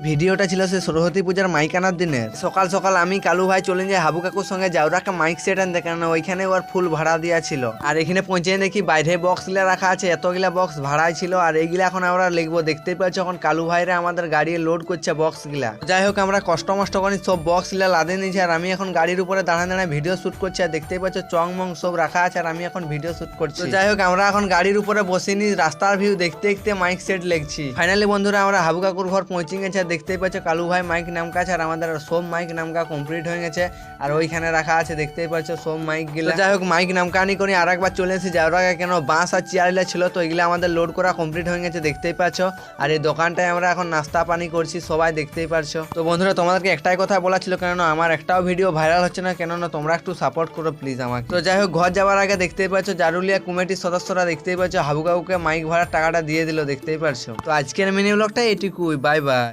ভিডিওটা ছিল সে সরস্বতী পূজার মাইক আনার দিনের। সকাল সকাল আমি কালু ভাই চলে যাই হাবু কাকুর সঙ্গে জাউরাকে মাইক সেট আনতে, কারণ ওইখানে ওর ফুল ভাড়া দেওয়া ছিল। আর এখানে পৌঁছে দেখি বাইরে বক্স গুলা রাখা আছে, এতগুলা বক্স ভাড়াই ছিল। আর এইগুলা এখন আমরা লিখবো। দেখতেই পাচ্ছ এখন কালু ভাইরা আমাদের গাড়ি লোড করছে বক্স গুলা। যাই হোক আমরা কষ্ট মষ্ট করে সব বক্স গুলা লাদে নিয়েছি। আর আমি এখন গাড়ির উপরে দাঁড়ায় দাঁড়ায় ভিডিও শুট করছি। আর দেখতেই পাচ্ছ চং মং সব রাখা আছে, আর আমি এখন ভিডিও শুট করছি। যাই হোক আমরা এখন গাড়ির উপরে বসিনি, রাস্তার ভিউ দেখতে দেখতে মাইক সেট লিখছি। ফাইনালি বন্ধুরা আমরা হাবু কাকুর ঘর পৌঁছে গেছে। দেখতেই পাচ্ছ কালু ভাই মাইক নামকা আছে, আর আমাদের সব মাইক নামকা কমপ্লিট হয়ে গেছে। আর ওইখানে রাখা আছে দেখতেই পাচ্ছ সব মাইক গুলা। যাই হোক মাইক নামকানি করে আর একবার চলে এসেছি জাউরাকে, কেন বাঁশ আর চেয়ারগুলা ছিল তো এগুলা আমাদের লোড করা কমপ্লিট হয়ে গেছে দেখতেই পাচ্ছ। আর এই দোকানটায় আমরা এখন নাস্তা পানি করছি সবাই দেখতেই পারছো। তো বন্ধুরা তোমাদেরকে একটাই কথা বলা ছিল, কেননা আমার একটাও ভিডিও ভাইরাল হচ্ছে না, কেননা তোমরা একটু সাপোর্ট করো প্লিজ আমাকে। তো যাই হোক ঘর যাওয়ার আগে দেখতেই পাচ্ছ জারুলিয়া কমিটির সদস্যরা দেখতেই পাচ্ছ হাবু কাকুকে মাইক ভাড়ার টাকাটা দিয়ে দিল দেখতেই পারছো। তো আজকের মিনি ব্লগটা এটুকুই, বাই বাই।